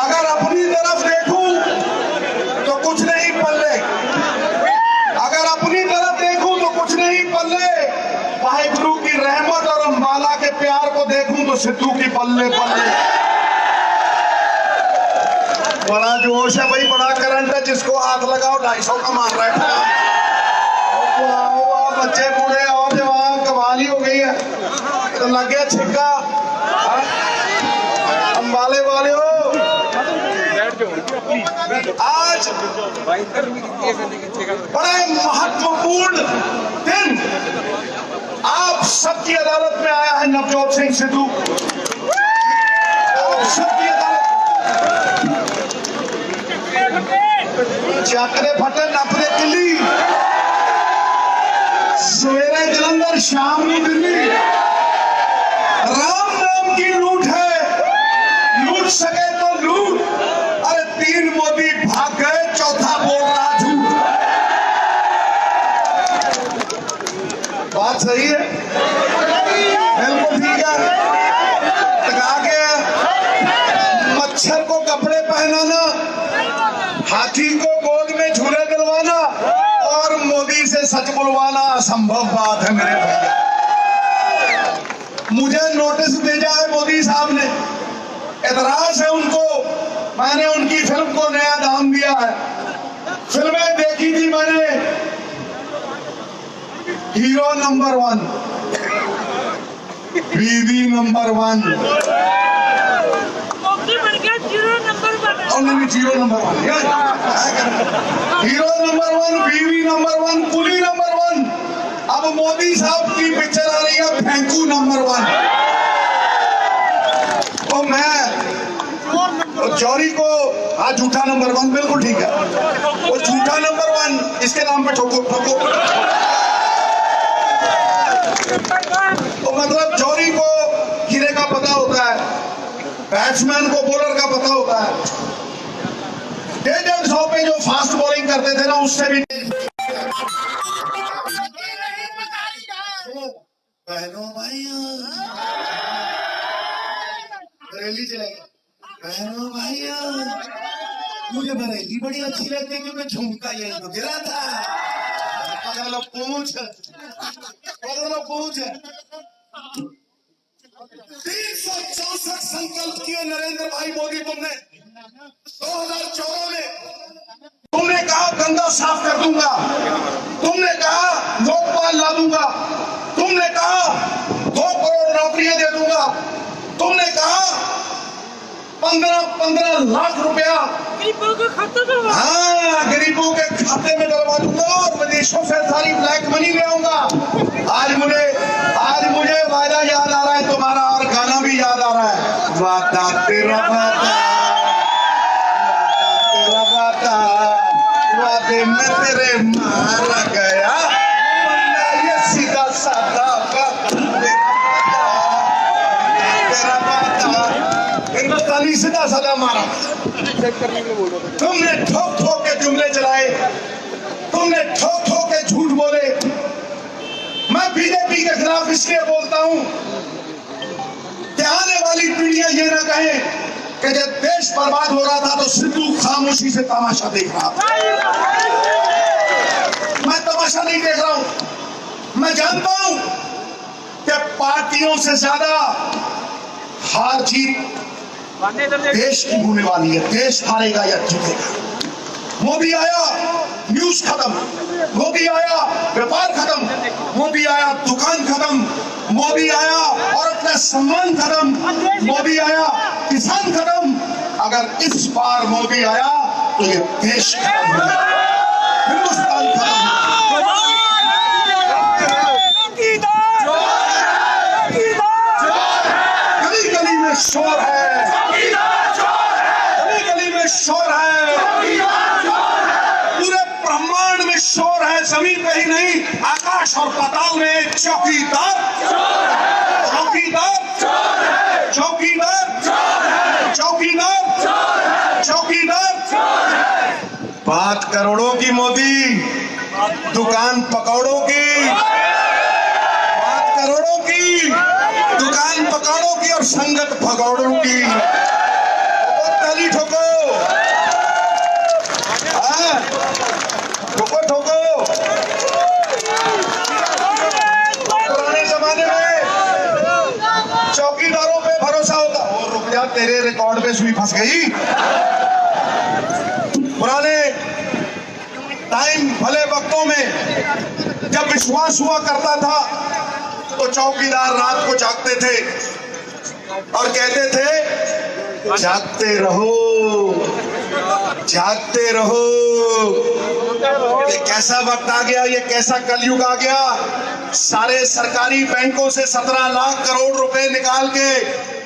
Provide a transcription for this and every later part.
अगर अपनी तरफ देखूं तो कुछ नहीं पल्ले, अगर अपनी तरफ देखूं तो कुछ नहीं पल्ले, वाहिगुरु की रहमत और अम्बाला के प्यार को देखूं तो सिद्धू की पल्ले पल्ले। बड़ा जोश है भाई, बड़ा करंट है, जिसको हाथ लगाओ 250 का मार रहा है। बच्चे बूढ़े और जवान कमाल हो गई है, तो लग गया छिक्का। अम्बाले वाले हो, आज बड़ा महत्वपूर्ण दिन आप सबकी अदालत में आया है नवजोत सिंह सिद्धू। आप सबकी अदालत चाकरे फटे नपरे किली, सवेरे जलंधर शाम में दिल्ली। राम नाम की लूट है, लूट सके तो लूट। अरे 3 मोदी भाग गए, चौथा बोल रहा झूठ। बात सही है, बिल्कुल ठीक है। टका के मच्छर को कपड़े पहनाना, हाथी को गोद में झूले दिलवाना और मोदी से सच बुलवाना असंभव बात है मेरे भैया। मुझे नोटिस भेजा है मोदी साहब ने, एतराज है उनको, मैंने उनकी फिल्म को नया दाम दिया है। फिल्में देखी थी मैंने, हीरो नंबर 1, बीवी number 1, zero number 1, hero number 1, बीवी नंबर 1, कुली नंबर 1। अब मोदी साहब की पिक्चर आ रही है फेंकू नंबर 1। तो मैं चौरी को आज झूठा नंबर 1, बिल्कुल ठीक है, वो झूठा नंबर 1 इसके नाम पे ठोको ठोको। तो मतलब चौरी को हीरे का पता होता है, बैट्समैन को बॉलर का पता होता है। 150 पे जो फास्ट बॉलिंग करते थे ना, उससे भी। बहनों भाइयों, बरेली चलेगा। बहनों भाइयों, मुझे बरेली बड़ी अच्छी लगती है क्योंकि झुमका यही तो गिरा था। अगर लोग पूछ 364 संकल्प किए नरेंद्र भाई मोदी तुमने 2014 में। तुमने कहा गंगा साफ कर दूंगा, तुमने कहा लोकपाल ला दूंगा, तुमने कहा 2 करोड़ नौकरियां दे दूंगा, तुमने कहा 15 लाख रुपया गरीबों के खाते में, हाँ गरीबों के खाते में डलवा दूंगा और विदेशों से सारी ब्लैक मनी ले आऊंगा। आज मुझे वादा याद आ रहा है तुम्हारा, और गाना भी याद आ रहा है। वादा तेरा वादा, वादे में तेरे मारा गया, ये सीधा साधा हिंदुस्तानी सीधा साधा मारा। तुमने ठोक ठोक के जुमले चलाए, तुमने ठोक ठोक के झूठ बोले। मैं बीजेपी के खिलाफ इसलिए बोलता हूं कि आने वाली पीढ़ियां ये ना कहें कि जब देश बर्बाद हो रहा था तो सिद्धू खामोशी से तमाशा देख रहा था। मैं तमाशा नहीं देख रहा हूं, मैं जानता हूं कि पार्टियों से ज्यादा हार जीत देश की होने वाली है। देश हारेगा या जीतेगा। मोदी आया, न्यूज खत्म, मोदी आया, व्यापार खत्म, मोदी आया, दुकान खत्म, मोदी आया, औरत का सम्मान खत्म, मोदी आया, किसान खत्म। अगर इस बार मोदी आया तो ये देश खत्म हो गया, हिंदुस्तान खत्म। गली गली में शोर है, गली गली में शोर है, पूरे ब्रह्मांड में शोर है। जमीन पे ही नहीं, आकाश और पाताल में चौकीदार, चौकीदार, चौकीदार, चौकीदार, चौकीदार। बात करोड़ों की मोदी, दुकान पकौड़ों की। बात करोड़ों की, दुकान पकौड़ों की और संगत भगौड़ों की। ताली ठोको, ठोको ठोको। पुराने जमाने में चौकीदारों पे भरोसा होता। और रुक जा, तेरे रिकॉर्ड पे सुई फंस गई। पुराने टाइम भले वक्तों में जब विश्वास हुआ करता था तो चौकीदार रात को जागते थे और कहते थे जागते रहो, जागते रहो। ये कैसा वक्त आ गया, ये कैसा कलयुग आ गया। सारे सरकारी बैंकों से 17 लाख करोड़ रुपए निकाल के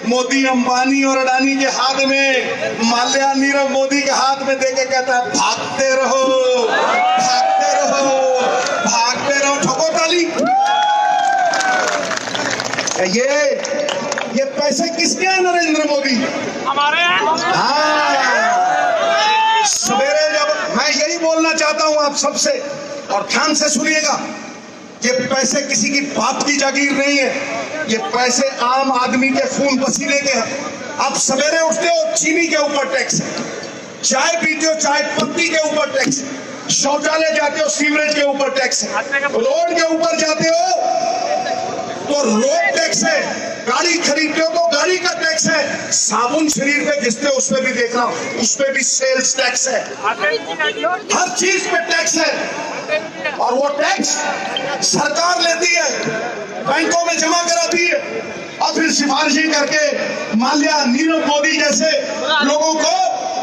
मोदी, अंबानी और अडानी के हाथ में, माल्या, नीरव मोदी के हाथ में देके कहता है भागते रहो, भागते रहो, भागते रहो। ठोको ताली। ये पैसे किसके हैं नरेंद्र मोदी? हमारे हैं। हाँ, सवेरे जब मैं यही बोलना चाहता हूं आप सबसे, और ध्यान से सुनिएगा, ये पैसे किसी की बाप की जागीर नहीं है, ये पैसे आम आदमी के खून पसीने के हैं। आप सवेरे उठते हो, चीनी के ऊपर टैक्स है, चाय पीते हो, चाय पत्ती के ऊपर टैक्स है, शौचालय जाते हो, सीवरेज के ऊपर टैक्स है, रोड के ऊपर जाते हो तो रोड टैक्स है, गाड़ी खरीदते हो तो गाड़ी का टैक्स है, साबुन शरीर पे घिसते हो उस पे भी देखना, उस पे भी सेल्स टैक्स है, हर चीज पे टैक्स है। और वो टैक्स सरकार लेती है, बैंकों में जमा कराती है और फिर सिफारिशें करके माल्या, नीरव मोदी जैसे लोगों को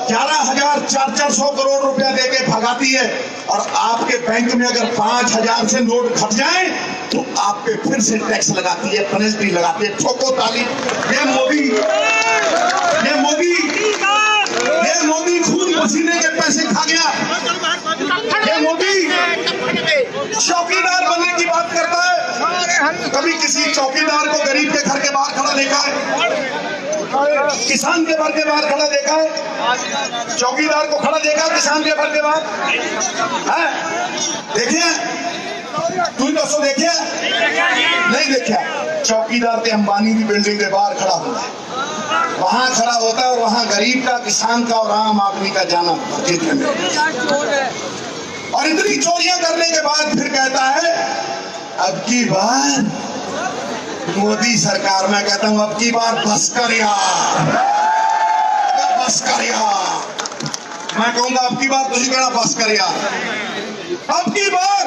11,400 करोड़ रुपया देके भगाती है। और आपके बैंक में अगर 5,000 से नोट खट जाए तो आप पे फिर से टैक्स लगाती है, पेनल्टी लगाती है। ठोको ताली। ये मोदी, ये मोदी, ये मोदी खून पसीने के पैसे खा गया। ये मोदी चौकीदार बनने की बात करता है। कभी किसी चौकीदार को गरीब के घर के बाहर खड़ा देखा है? किसान के घर के बाहर खड़ा देखा है? चौकीदार को खड़ा देखा किसान के घर के बाहर? देखिए, तू ही दोस्तों देखिए, नहीं देखा। चौकीदार के अंबानी की बिल्डिंग के बाहर खड़ा होता है, वहां खड़ा होता है और वहां गरीब का, किसान का और आम आदमी का जाना जीतने में। और इतनी चोरियां करने के बाद फिर कहता है अब की बार मोदी सरकार, मैं कहता हूं अब की बार बस कर यार, बस कर यार। मैं कहूंगा अब की बार तुझे कहना बस कर यार, अब की बार,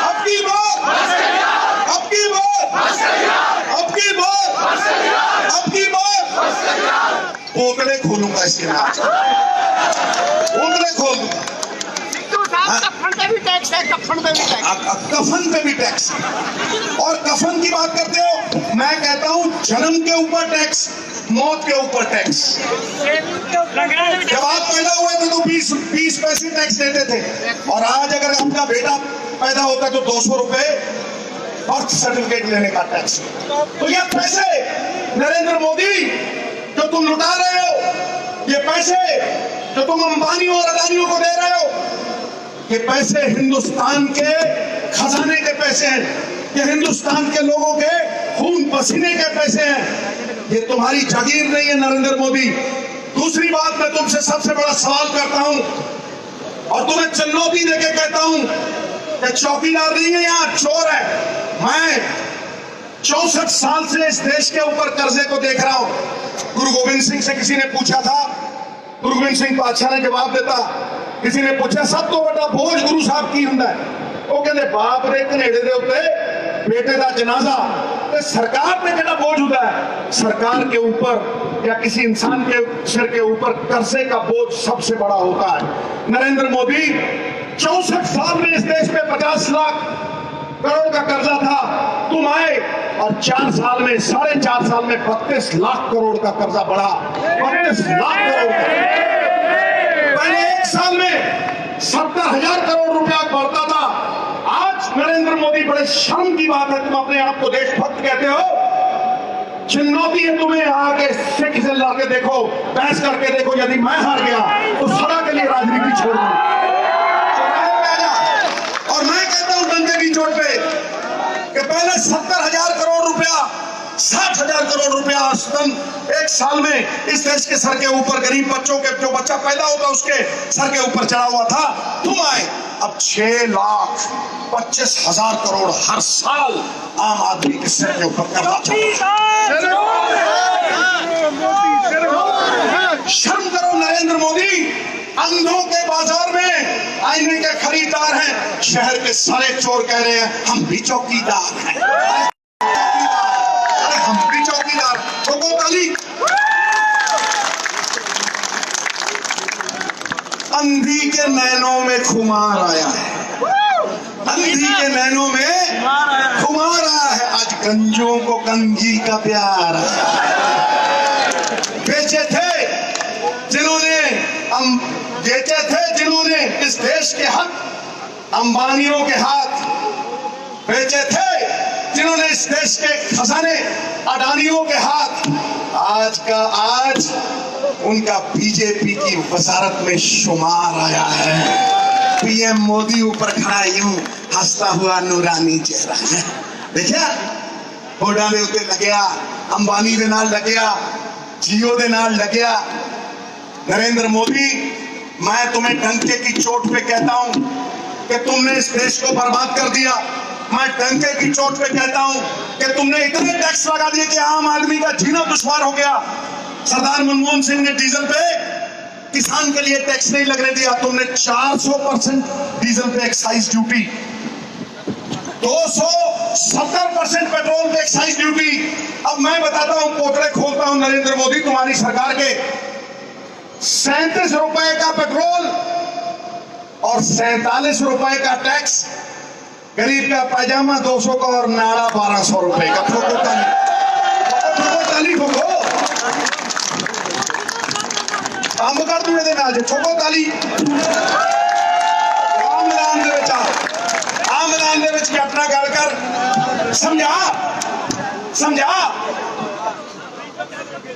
अब की बार, अब की बार, अब की बार, अब की बार पोतले खोलूंगा इसके बाद, पोतले खोल दूंगा। कफन पे भी टैक्स है, कफन पे भी टैक्स, कफन पे भी टैक्स। और कफन की बात करते हो, मैं कहता हूं जन्म के ऊपर टैक्स, मौत के ऊपर टैक्स। जब आप पैदा हुए थे तो 20 पैसे टैक्स देते थे, और आज अगर आपका बेटा पैदा होता है तो 200 रुपए बर्थ सर्टिफिकेट लेने का टैक्स। तो ये पैसे नरेंद्र मोदी जो तुम लुटा रहे हो, ये पैसे जो तुम अंबानी और अडानियों को दे रहे हो, ये पैसे हिंदुस्तान के खजाने के पैसे हैं, ये हिंदुस्तान के लोगों के खून पसीने के पैसे हैं, ये तुम्हारी जागीर नहीं है नरेंद्र मोदी। दूसरी बात, मैं तुमसे सबसे बड़ा सवाल करता हूं और तुम्हें चुनौती देके कहता हूं कि चौकीदार नहीं है यहाँ, चोर है। मैं 64 साल से इस देश के ऊपर कर्जे को देख रहा हूं। गुरु गोविंद सिंह से किसी ने पूछा था, गुरु गोविंद सिंह बादशाह ने जवाब देता, किसी ने पूछा सब तो बड़ा बोझ गुरु साहब की हुंदा है, वो कहते बाप रे कनेडे दे उत्ते बेटे का जनाजा, तो सरकार पे कितना बोझ होता है? सरकार के ऊपर या किसी इंसान के सिर के ऊपर कर्जे का बोझ सबसे बड़ा होता है। नरेंद्र मोदी 64 साल में इस देश में 50 लाख करोड़ का कर्जा था, तुम आए और 4 साल में, 4.5 साल में 32 लाख करोड़ का कर्जा बढ़ा, 32 लाख करोड़ का। पहले 1 साल में 70,000 करोड़ रुपया बढ़ता था। आज नरेंद्र मोदी, बड़े शर्म की बात है, तुम अपने आप को देशभक्त कहते हो, चुनौती है तुम्हें आके सिख से लड़के देखो, बहस करके देखो, यदि मैं हार गया तो सदा के लिए राजनीति छोड़ दूंगा। 70,000 करोड़ रुपया, 60,000 करोड़ रुपया औसतन एक साल में इस देश के सर के ऊपर, गरीब बच्चों के, जो बच्चा पैदा होता उसके सर के ऊपर चढ़ा हुआ था। तुम आए, अब 6,25,000 करोड़ हर साल आम आदमी के सर के ऊपर करना चाहिए। शर्म करो नरेंद्र मोदी, अंधों के बाजार में आईने के खरीदार हैं, शहर के सारे चोर कह रहे हैं हम भी चौकीदार हैं। अरे हम भी चौकीदार, ठोको ताली। अंधी के नैनों में खुमार आया है, अंधी के नैनों में खुमार आया है, आज गंजों को कंघी का प्यार है। बेचे थे जिन्होंने इस देश के हक अंबानियों के हाथ बेचे थे, जिन्होंने इस देश के खजाने अडानियों के हाथ, आज उनका बीजेपी की वजारत में शुमार आया है। पीएम मोदी ऊपर खड़ा यूं हंसता हुआ नूरानी चेहरा है, देखिया होडा दे उत्ते लग्या, अंबानी दे नाल लग्या, जियो दे नाल लग्या। नरेंद्र मोदी, मैं तुम्हें डंके की चोट पे कहता हूं कि तुमने इस देश को बर्बाद कर दिया। मैं डंके की चोट पे कहता हूं कि तुमने इतने टैक्स लगा दिए कि आम आदमी का जीना दुश्वार हो गया। सरदार मनमोहन सिंह ने डीजल पे किसान के लिए टैक्स नहीं लगने दिया, तुमने 400% डीजल पे एक्साइज ड्यूटी, 270% पेट्रोल पे एक्साइज ड्यूटी। अब मैं बताता हूं, पोटले खोलता हूं नरेंद्र मोदी तुम्हारी सरकार के, 37 रुपए का पेट्रोल और 47 रुपए का टैक्स, गरीब का पैजामा 200 का और नाड़ा 1200 रुपए का। ठोको ताली, ठोको काम कर दूंगे देना, ठोको ताली। आमदान दे बेचा, आमदान दे बेच के अपना गल कर, समझा।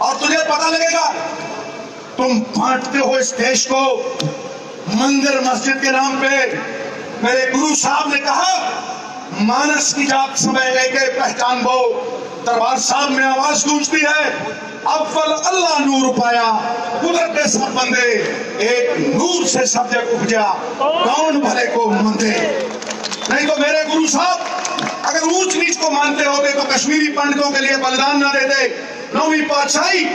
और तुझे पता लगेगा, तुम बांटते हो इस देश को मंदिर मस्जिद के नाम पे। मेरे गुरु साहब ने कहा, मानस की जात समय लेके पहचान वो, दरबार साहब में आवाज गूंजती है, अव्वल अल्लाह नूर पाया, कुदरत ने सब बंदे, एक नूर से सब जग उपजा, कौन भले को मंदे। नहीं तो मेरे गुरु साहब अगर ऊंच नीच को मानते होते तो कश्मीरी पंडितों के लिए बलिदान ना देते। 9वीं पातशाही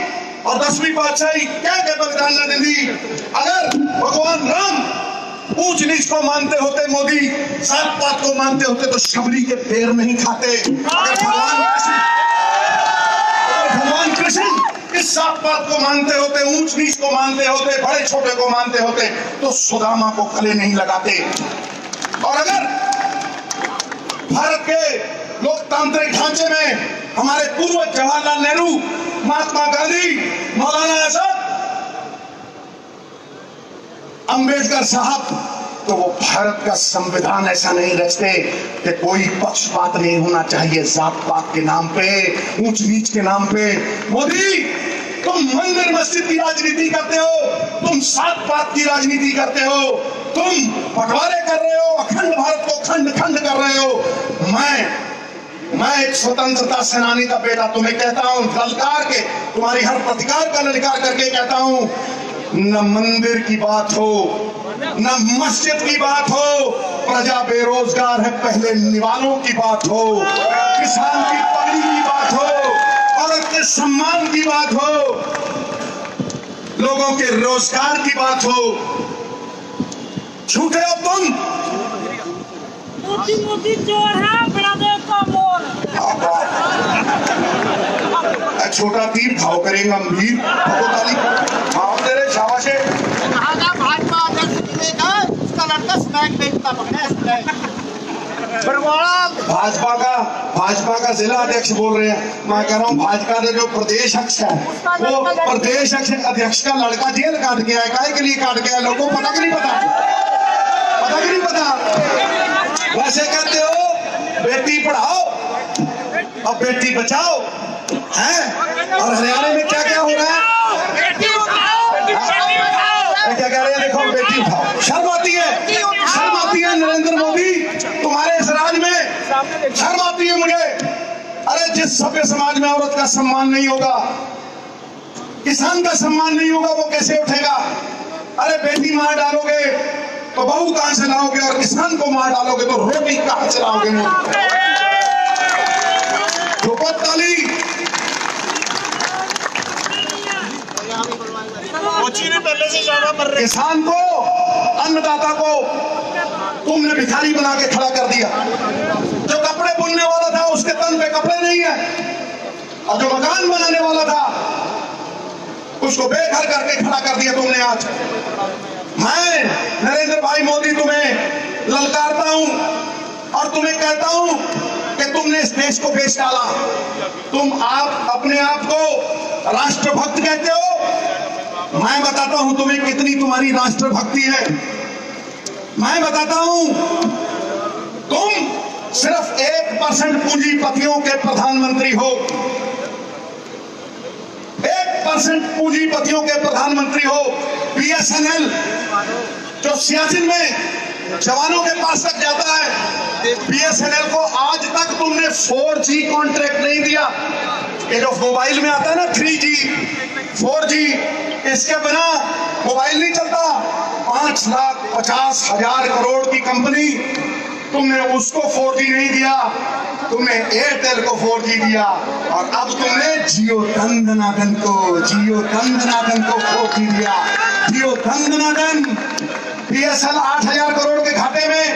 और 10वीं पातशाही क्या बलिदान ना देती। अगर भगवान राम ऊंच नीच को मानते होते, मोदी जात पात को मानते होते, तो शबरी के पैर नहीं खाते। अगर भगवान कृष्ण इस जात पात को मानते होते, ऊंच नीच को मानते होते, बड़े छोटे को मानते होते, तो सुदामा को गले नहीं लगाते। और अगर भारत के लोकतांत्रिक ढांचे में हमारे पूर्वज जवाहरलाल नेहरू, महात्मा गांधी, मौलाना आजाद, अंबेडकर साहब, तो वो भारत का संविधान ऐसा नहीं रचते कि कोई पक्षपात नहीं होना चाहिए जात पात के नाम पे, ऊंच नीच के नाम पे। मोदी, तुम मंदिर मस्जिद की राजनीति करते हो, तुम जात पात की राजनीति करते हो, तुम बंटवारे कर रहे हो, अखंड भारत को खंड खंड कर रहे हो। मैं एक स्वतंत्रता सेनानी का बेटा तुम्हें कहता हूं, ललकार के, तुम्हारी हर प्रतिकार का ललकार करके कहता हूं, न मंदिर की बात हो, न मस्जिद की बात हो, प्रजा बेरोजगार है पहले निवालों की बात हो, किसान की पगड़ी की बात हो, औरत के सम्मान की बात हो, लोगों के रोजगार की बात हो। झूठे हो तुम। मोदी चोर है, बड़ा देव का मोर। छोटा तीर भाव करेंगे गंभीर, भाव दे रहे शाबाश। भाजपा अध्यक्ष उसका लड़का स्मैक बेचता पकड़ा, भाजपा का जिला अध्यक्ष बोल रहे हैं। मैं कह रहा हूँ भाजपा का जो प्रदेश अध्यक्ष है, वो प्रदेश अध्यक्ष का लड़का जेल काट गया है। काहे के लिए काट गया, लोगों को पता कि नहीं पता। वैसे कहते हो बेटी पढ़ाओ और बेटी बचाओ, हैं? और हरियाणा में क्या क्या हो रहा है, क्या कह रहे हैं, देखो बेटी उठाओ। शर्म आती है नरेंद्र मोदी, तुम्हारे इस राज में शर्म आती है मुझे। अरे जिस सभ्य समाज में औरत का सम्मान नहीं होगा, किसान का सम्मान नहीं होगा, वो कैसे उठेगा? अरे बेटी मार डालोगे तो बहू कहां से लाओगे, और किसान को मार डालोगे तो रोटी कहां से लाओगे? ताली ने पहले से ज्यादा मर रहे। किसान को, अन्नदाता को तुमने भिखारी बना के खड़ा कर दिया। जो कपड़े बुनने वाला था उसके तन पे कपड़े नहीं है, और जो मकान बनाने वाला था उसको बेघर करके खड़ा कर दिया तुमने। आज मैं नरेंद्र भाई मोदी तुम्हें ललकारता हूं और तुम्हें कहता हूं कि तुमने इस देश को बेच डाला। तुम आप अपने आप को राष्ट्रभक्त कहते हो, मैं बताता हूं तुम्हें कितनी तुम्हारी राष्ट्रभक्ति है। मैं बताता हूं, तुम सिर्फ 1% पूंजीपतियों के प्रधानमंत्री हो, 1% पूंजीपतियों के प्रधानमंत्री हो। बीएसएनएल जो सियाचिन में जवानों के पास तक जाता है, बीएसएनएल को आज तक तुमने 4G कॉन्ट्रैक्ट नहीं दिया। ये जो मोबाइल में आता है ना 3G 4G, इसके बिना मोबाइल नहीं चलता। 5,50,000 करोड़ की कंपनी, तुमने उसको 4G नहीं दिया, तुमने एयरटेल को 4G दिया, और अब तुमने जियो दंदनादन को 4G दिया। जियो दंदनादन बीएसएल 8,000 करोड़ के घाटे में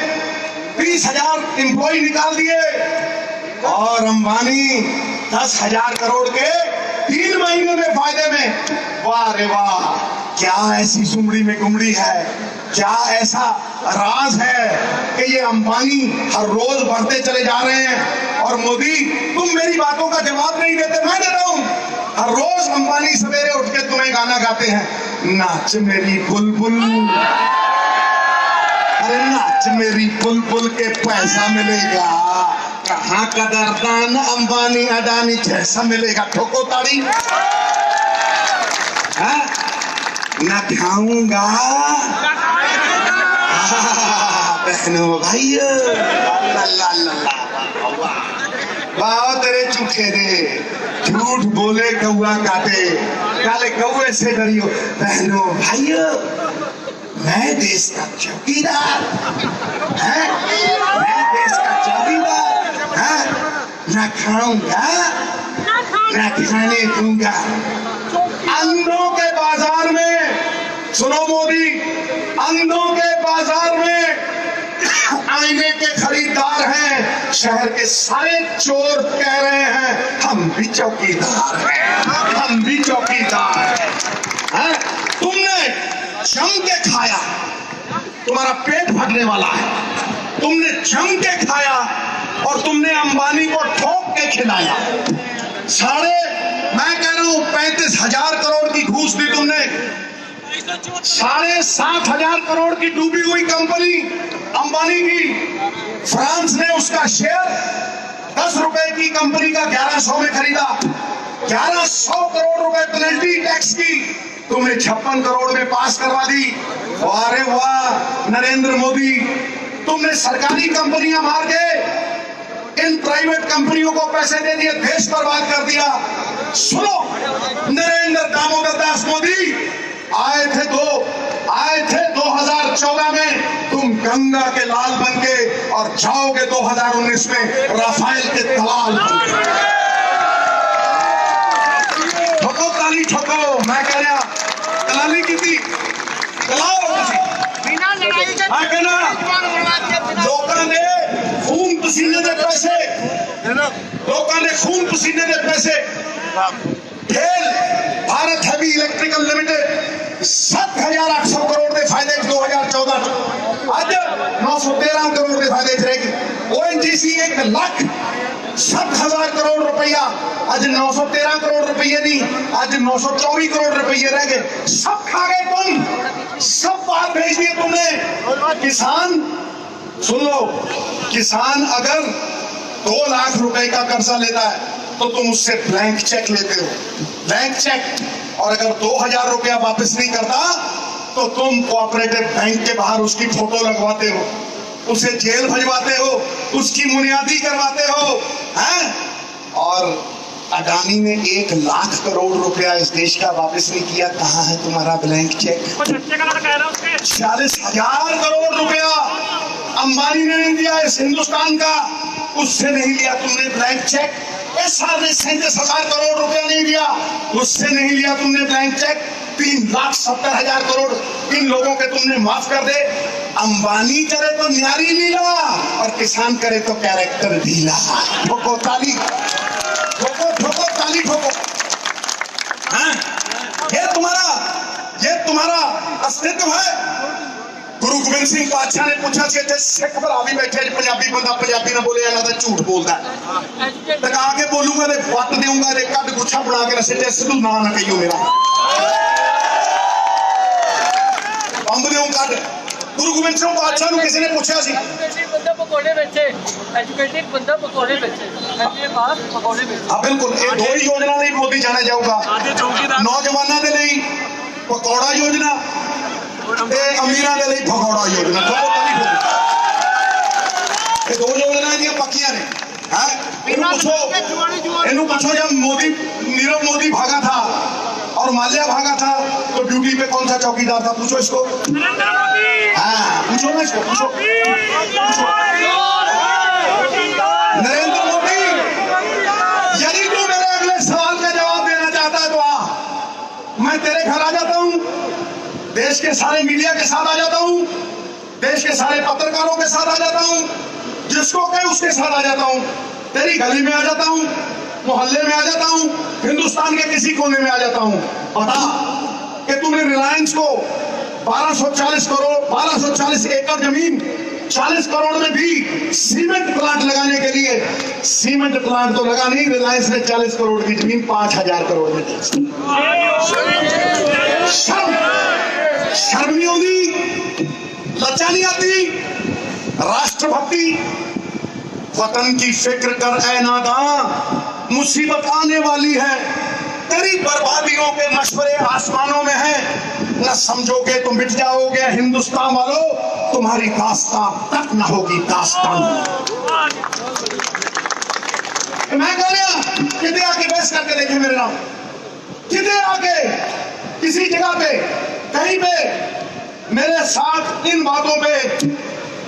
30,000 एम्प्लॉय निकाल दिए, और अंबानी 10,000 करोड़ के 3 महीने में फायदे में। वाह रे वाह, क्या ऐसी सुमड़ी में गुमड़ी है, क्या ऐसा राज है कि ये अंबानी हर रोज बढ़ते चले जा रहे हैं, और मोदी तुम मेरी बातों का जवाब नहीं देते, मैं देता हूं। हर रोज अंबानी सवेरे उठ के तुम्हें गाना गाते हैं, नाच मेरी बुलबुल, अरे नाच मेरी बुलबुल के पैसा मिलेगा, कहाँ कदरदान अंबानी अडानी जैसा मिलेगा। ठोको ताड़ी। न खाऊंगा बहनों भाइयों, वाह तेरे चूखे रे, झूठ बोले कौआ काटे, काले कौए से डरियो। बहनों भाइयों, मैं देश का चौकीदार, मैं देश का चौकीदार, न खाऊंगा न खाने दूंगा। अंधों के बाजार में, सुनो मोदी, अंधों के बाजार में आईने के खरीदार हैं, शहर के सारे चोर कह रहे हैं हम भी चौकीदार हैं, हम भी चौकीदार हैं। तुमने जम के खाया, तुम्हारा पेट फटने वाला है, तुमने जम के खाया और तुमने अंबानी को ठोक के खिलाया। मैं कह रहा हूं 35,000 करोड़ की घूस दी तुमने, 7,500 करोड़ की डूबी हुई कंपनी अंबानी की, फ्रांस ने उसका शेयर 10 रुपए की कंपनी का 1100 में खरीदा, 1100 करोड़ रुपए पेनल्टी टैक्स की तुमने 56 करोड़ में पास करवा दी। वाह रे वाह नरेंद्र मोदी, तुमने सरकारी कंपनियां मार के इन प्राइवेट कंपनियों को पैसे दे दिए, देश बर्बाद कर दिया। सुनो नरेंद्र दामोदर दास मोदी, आए थे 2014 में तुम गंगा के लाल बन के, और जाओगे 2019 में राफेल के दलाल बन के। ठोको ताली ठोको, मैं कह रहा दलाली की थी, बिना लड़ाई के लोगों ने खून पसीने दे पैसे, लोगों ने खून पसीने दे पैसे खेल Bharat heavy electrical limited 7,800 crore के फायदे 2014 आज 913 करोड़ के फायदे रहेगी। ONGC 1,07,000 करोड़ रुपया, आज 913 करोड़ रुपये नहीं, आज 924 करोड़ रुपये रह गए। सब खा गए तुम, सब बाहर भेज दिए तुमने। किसान सुन लो, किसान अगर 2 लाख रुपए का कर्जा लेता है तो तुम उससे ब्लैंक चेक लेते हो, ब्लैंक चेक, और अगर 2,000 रुपया वापस नहीं करता तो तुम कोऑपरेटिव बैंक के बाहर उसकी फोटो लगवाते हो, उसे जेल भिजवाते हो, उसकी बुनियादी करवाते हो, हैं? और अडानी ने 1 लाख करोड़ रुपया इस देश का वापस नहीं किया। कहाँ है तुम्हारा ब्लैंक चेक? 40,000 करोड़ रुपया अंबानी ने नहीं दिया इस हिंदुस्तान का, उससे नहीं लिया तुमने ब्लैंक चेक। SR ने 37,000 करोड़ रुपया नहीं दिया, उससे नहीं लिया तुमने ब्लैंक चेक। 3,70,000 करोड़ इन लोगों के तुमने माफ कर दे। अंबानी करे तो न्यारी लीला और किसान करे तो कैरेक्टर ढीला। ठोको ताली, ठोको ठोको ताली ठोको। हाँ? ये तुम्हारा अस्तित्व है। गुरु गोबिंद सिंह बादशाह ने पूछा कि सिख भरा भी बैठे पंजाबी बंदा पंजाबी ना बोले ना तो झूठ बोलता है, टका के बोलूंगा तो वट दूंगा, कद गुच्छा बना के रसे सिद्धू ना ना कहियो मेरा अंब देऊं कद। गुरु गोबिंद सिंह बादशाह ਨੂੰ ਕਿਸੇ ਨੇ ਪੁੱਛਿਆ ਸੀ ਬੰਦਾ ਪਕੌੜੇ ਵੇਚੇ, ਐਜੂਕੇਟਿਡ ਬੰਦਾ ਪਕੌੜੇ ਵੇਚੇ, ਐਮਏ ਪਾਸ ਪਕੌੜੇ ਵੇਚੇ। ਹਾਂ ਬਿਲਕੁਲ, ਇਹ ਦੋ ਹੀ ਯੋਜਨਾ ਲਈ ਮੋਦੀ ਜਾਣਿਆ ਜਾਊਗਾ। ਨੌਜਵਾਨਾਂ ਦੇ ਲਈ ਪਕੌੜਾ ਯੋਜਨਾ ਤੇ ਅਮੀਰਾਂ ਦੇ ਲਈ ਭਗੌੜਾ ਯੋਜਨਾ। ਇਹ ਦੋ ਯੋਜਨਾ ਦੀਆਂ ਪੱਕੀਆਂ ਨੇ। इन्हें पूछो जब नीरव मोदी भागा था और माल्या भागा था तो ड्यूटी पे कौन सा चौकीदार था? पूछो इसको। हाँ पूछो ना इसको, पूछो नरेंद्र मोदी। यदि तू मेरे अगले सवाल का जवाब देना चाहता है तो आ, मैं तेरे घर आ जाता हूँ, देश के सारे मीडिया के साथ आ जाता हूँ, देश के सारे पत्रकारों के साथ आ जाता हूँ, जिसको कहे उसके साथ आ जाता हूँ, तेरी गली में आ जाता हूँ, मोहल्ले में आ जाता हूँ, हिंदुस्तान के किसी कोने में आ जाता हूँ। बता कि तुमने रिलायंस को 1240 एकड़ जमीन 40 करोड़ में भी सीमेंट प्लांट लगाने के लिए, सीमेंट प्लांट तो लगा नहीं, रिलायंस ने 40 करोड़ की जमीन 5,000 करोड़ में दी। शर्म नहीं होती, लज्जा नहीं आती? राष्ट्रभक्ति, वतन की फिक्र कर ऐ नादां, मुसीबत आने वाली है, तेरी बर्बादियों के मशवरे आसमानों में हैं, न समझोगे तो मिट जाओगे हिंदुस्तान वालों, तुम्हारी दास्तां तक न होगी दास्तान। मैं कह रहा कितने आके बहस करके देखे मेरे नाम, कितने आके किसी जगह पे कहीं पे मेरे साथ इन बातों पे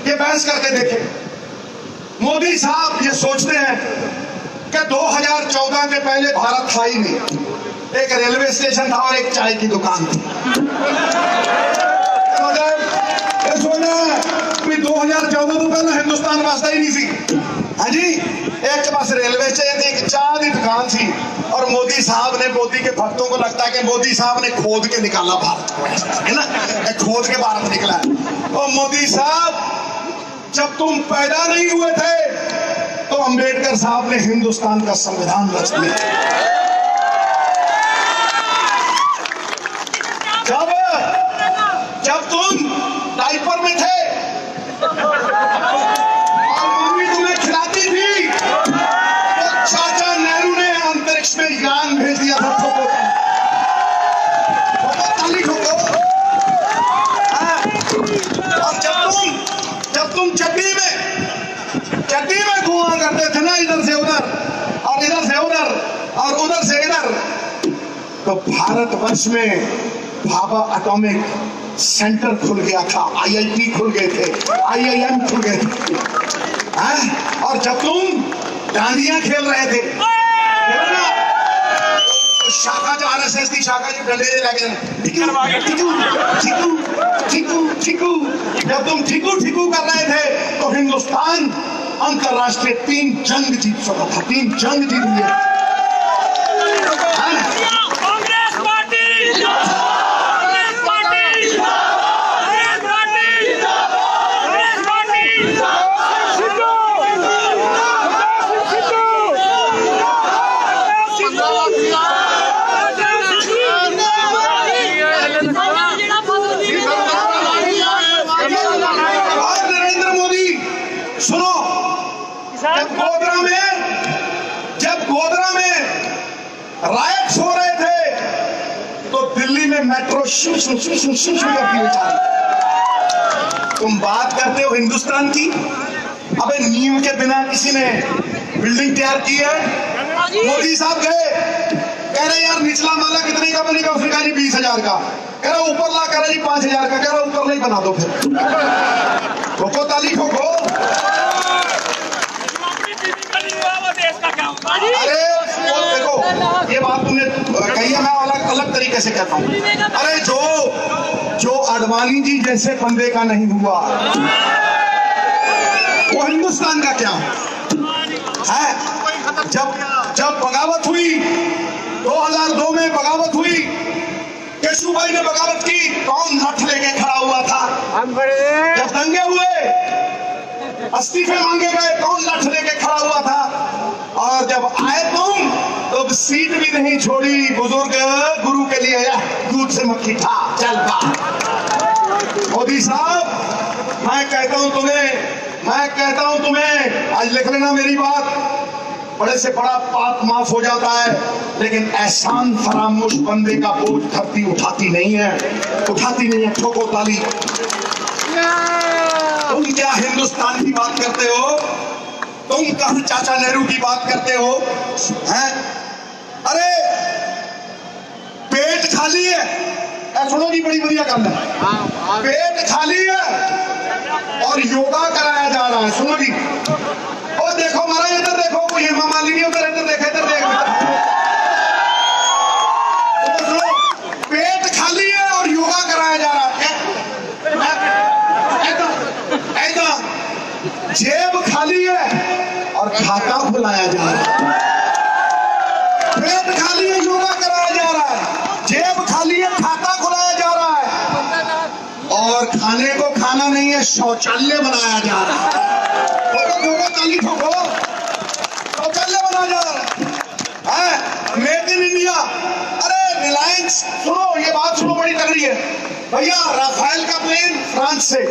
ये बहस करके देखे। मोदी साहब ये सोचते हैं कि 2014 के पहले भारत था ही नहीं, एक रेलवे स्टेशन था और एक चाय की दुकान थी। 2014 तो पहले हिंदुस्तान वास्ता ही नहीं सी। हाँ जी, एक पास रेलवे स्टेशन थी, एक चाय की दुकान थी, और मोदी साहब ने, मोदी के भक्तों को लगता है कि मोदी साहब ने खोद के निकाला भारत को, है ना, खोद के भारत निकला। और मोदी साहब जब तुम पैदा नहीं हुए थे तो अंबेडकर साहब ने हिंदुस्तान का संविधान रच दिया। जब तुम डायपर में थे और मम्मी तुम्हें खिलाती थी तो चाचा नेहरू ने अंतरिक्ष में यान भेज दिया था। और जब तुम चड्डी में घुमा करते थे ना, इधर से उधर और इधर से उधर और उधर से इधर, तो भारतवर्ष में भाभा एटॉमिक सेंटर खुल गया था, IIT खुल गए थे, IIM खुल गए थे। और जब तुम डांडियां खेल रहे थे, शाखा जो RSS की शाखा जो डंडे से लगे, जब तुम ठिकू कर रहे थे तो हिंदुस्तान अंतरराष्ट्रीय 3 जंग जीत चुका था, 3 जंग जीत लिए। कांग्रेस पार्टी सुनो, जब गोधरा में राइट्स हो रहे थे तो दिल्ली में मेट्रो शू करती हुई जा रही। तुम बात करते हो हिंदुस्तान की। अबे नींव के बिना किसी ने बिल्डिंग तैयार की है? मोदी साहब गए, कह रहे यार निचला माला कितने का बनेगा? उसने कहा जी 20,000 का। कह रहा ऊपर ला, कह रहा जी 5,000 का। कह रहा ऊपर नहीं बना दो फिर। ठोको ताली ठोको। अरे वो देखो, ये बात तुमने कही है, मैं अलग अलग तरीके से कहता हूँ। अरे जो अडवाणी जी जैसे बंदे का नहीं हुआ, वो हिंदुस्तान का क्या है? जब बगावत हुई 2002 में, बगावत हुई, केशु भाई ने बगावत की, कौन हठ लेके खड़ा हुआ था? जब दंगे हुए, इस्तीफे मांगे गए, कौन लठ लेके खड़ा हुआ था? और जब आए तुम तो सीट भी नहीं छोड़ी। बुजुर्ग गुरु के लिए दूध से मक्खी था, चल पा। मोदी साहब, मैं कहता हूं तुम्हें, आज लिख लेना मेरी बात, बड़े से बड़ा पाप माफ हो जाता है, लेकिन एहसान फरामोश बंदे का बोझ धरती उठाती नहीं है। ठोको ताली। तुम क्या हिंदुस्तान की बात करते हो? तुम कहां चाचा नेहरू की बात करते हो? हैं? अरे पेट खाली है, सुनो जी, बड़ी बढ़िया काम है। पेट खाली है और योगा कराया जा रहा है। सुनो जी, और देखो महाराज, इधर देखो, कोई हेमा मालिनी उधर, इधर देख, इधर देख। तो सुनो, पेट खाली है और योगा कराया जा रहा है। ऐसा जेब खाली है और खाता खुलाया जा रहा है। पेट खाली है, योगा कराया जा रहा है। जेब खाली है, खाता खुलाया जा रहा है। और खाने को खाना नहीं है, शौचालय बनाया जा रहा है। ताली ठोको, शौचालय बनाया जा रहा है। Make in India. अरे रिलायंस, सुनो ये बात, सुनो, बड़ी तगड़ी है भैया। राफेल का प्लेन फ्रांस से,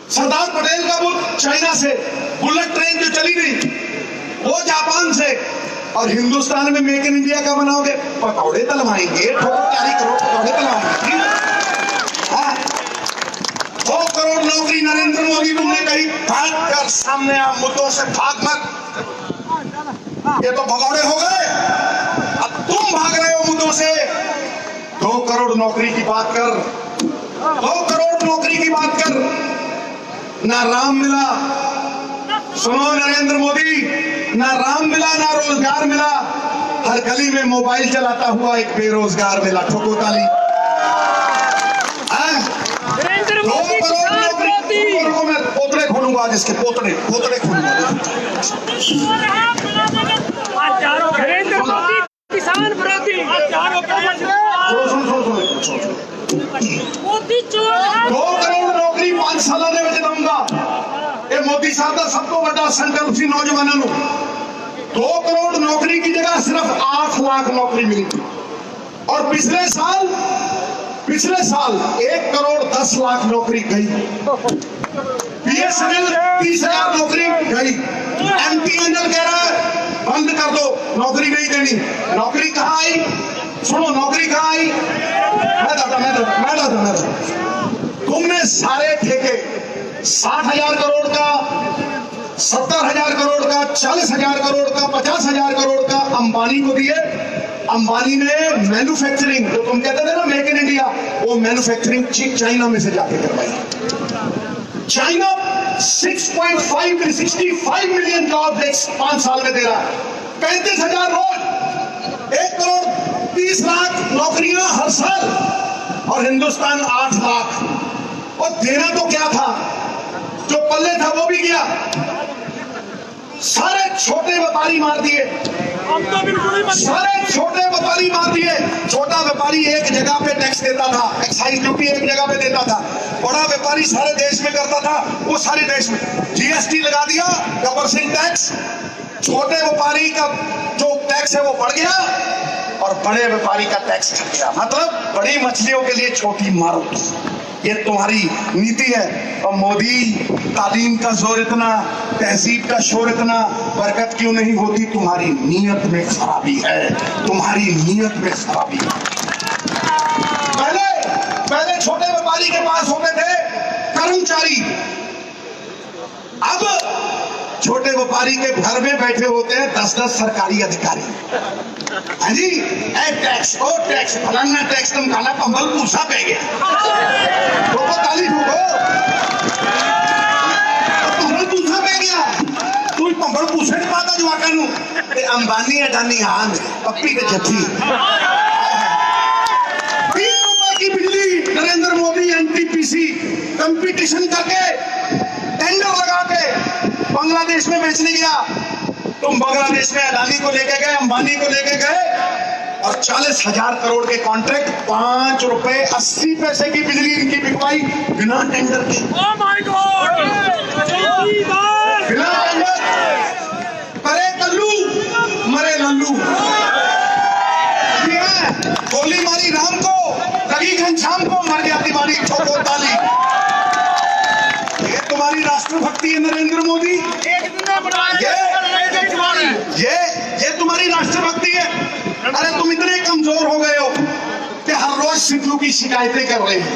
सरदार पटेल का बुत चाइना से, बुलेट ट्रेन जो चली गई वो जापान से, और हिंदुस्तान में मेक इन इंडिया का बनाओगे? पकौड़े तलवाएंगे, क्या करो, पकौड़े तलवाएंगे। 2 करोड़ नौकरी नरेंद्र मोदी तुमने कही, भाग कर सामने आ, मुद्दों से भाग मत। ये तो भगौड़े हो गए, अब तुम भाग रहे हो मुद्दों से। 2 करोड़ नौकरी की बात कर, 2 करोड़ नौकरी की बात कर। ना राम मिला, सुनो नरेंद्र मोदी, ना राम मिला, ना रोजगार मिला। हर गली में मोबाइल चलाता हुआ एक बेरोजगार मिला। ठोको ताली। 2 करोड़ नौकरी को मैं पोतड़े खोलूंगा आज, इसके पोतड़े खोलूंगा। नरेंद्र मोदी किसान विरोधी। 2 करोड़ नौकरी 5 सालों में दूंगा। ये मोदी साहब का सब तो बड़ा संकल्प सी नौजवानों को। 2 करोड़ नौकरी की जगह सिर्फ 8 लाख नौकरी मिली थी, और पिछले साल 1 करोड़ 10 लाख नौकरी गई। BSNL 30,000 नौकरी गई। MTNL कह रहा है बंद कर दो, नौकरी नहीं देनी। नौकरी कहाँ आई? सुनो, नौकरी कहाँ आई? मैं तुमने सारे ठेके 60,000 करोड़ का, 70,000 करोड़ का, 40,000 करोड़ का, 50,000 करोड़ का अंबानी को दिए। अंबानी ने मैन्युफैक्चरिंग, जो तुम कहते थे ना मेक इन इंडिया, वो मैन्युफैक्चरिंग चाइना में से जाके करवाई। चाइना 65 मिलियन जॉब 5 साल में दे रहा है। 35,000 रोज, 1 करोड़ 30 लाख नौकरियां हर साल, और हिंदुस्तान 8 लाख। और देना तो क्या था, जो पल्ले था वो भी गया। सारे छोटे व्यापारी मार दिए, सारे छोटे व्यापारी मार दिए। छोटा व्यापारी एक जगह पे टैक्स देता था, एक्साइज ड्यूटी एक जगह पे देता था। बड़ा व्यापारी सारे देश में करता था, वो सारे देश में। GST लगा दिया, गवर्नमेंट टैक्स। छोटे व्यापारी का जो टैक्स है वो बढ़ गया, और बड़े व्यापारी का टैक्स घट गया। मतलब बड़ी मछलियों के लिए छोटी मारो, ये तुम्हारी नीति है। और मोदी, तालीम का जोर इतना, तहजीब का शोर इतना, बरकत क्यों नहीं होती? तुम्हारी नीयत में खराबी है, तुम्हारी नीयत में खराबी है। पहले छोटे व्यापारी के पास होते थे कर्मचारी अब छोटे व्यापारी के घर में बैठे होते हैं 10-10 सरकारी अधिकारी। हाँ जी, टैक्स ओ टैक्स फलाना टैक्स तुम काला कंबल पूछा पे गया ठोको ताली ठोको कंबल पूछा पे गया तू कंबल पूछे नहीं पाता जो आका नू अंबानी अडानी हाँ पप्पी के जत्थी 3 रुपए की बिजली नरेंद्र मोदी एनटीपीसी कंपटीशन करके टेंडर लगा के बांग्लादेश में बेचने गया। तुम बांग्लादेश में अडानी को लेके गए, अंबानी को लेके गए और 40,000 करोड़ के कॉन्ट्रैक्ट 5 रुपए 80 पैसे की बिजली इनकी बिकवाई बिना टेंडर के। Oh my God! बिना टेंडर करे कल्लू मरे लल्लू। गोली मारी राम को, लगी घनश्याम को, मर गया तिवारी ठोको ताली। ये तुम्हारी राष्ट्रभक्ति है नरेंद्र मोदी, ये तुम्हारी राष्ट्रभक्ति है। अरे तुम इतने कमजोर हो गए हो कि हर रोज सिद्धू की शिकायतें कर रहे हैं।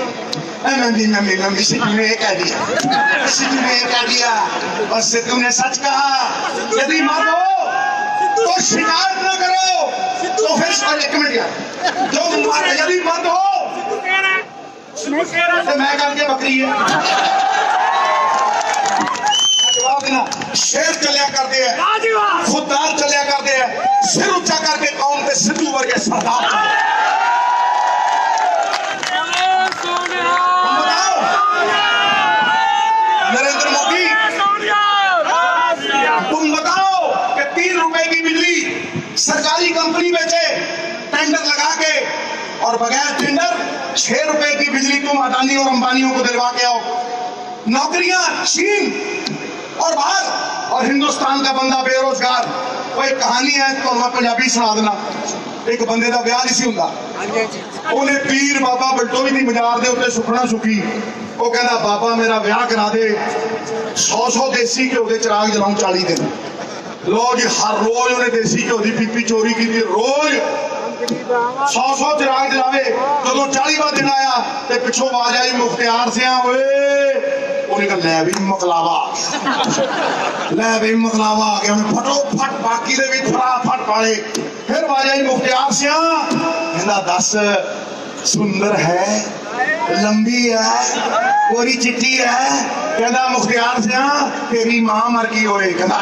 मम्मी सिद्धू ने ये कह दिया, सिद्धू ने ये कह दिया और सिद्धू ने सच कहा। यदि मत हो तो शिकायत न करो तो फिर 1 मिनट यार जो यदि मत हो तो मैं करके बकरी है शेर चलिया करते हैं, खुददार चलिया करते हैं, सिर ऊंचा करके कौन पे सिद्धू वर्गे सरदार। बताओ नरेंद्र मोदी, तुम बताओ कि 3 रुपए की बिजली सरकारी कंपनी बेचे टेंडर लगा के और बगैर टेंडर 6 रुपए की बिजली तुम अडानी और अंबानियों को दिलवा के आओ। नौकरियां चीन और बाहर और हिंदुस्तान का बंदा बेरोजगार। वो एक कहानी है तो मैं पंजाबी सुना देना। एक बंदे का ब्याह नहीं हुंदा, उन्हें पीर बाबा बलटोई दी बाजार दे उत्ते सुखना सुखी। वो कहना बाबा मेरा ब्याह करा दे, 100 देसी घ्यो के चिराग जलाऊं 40 दिन। लो जी हर रोज उन्हें देसी घ्यो की पीपी चोरी की, रोज 100 चिराग जलावे। जो 40वां दिन आया तो पिछों आवाज आई मुख्तियार से लै भी मकलावा आ गया। फटोफट बाकी दे भी फटाफट पाले। फिर आवाज आई मुख्तियार से कहना 10 सुंदर है, लंबी है, कोरी चिट्टी है। कहना मुख्तियार से तेरी मां मर गई होए। कहना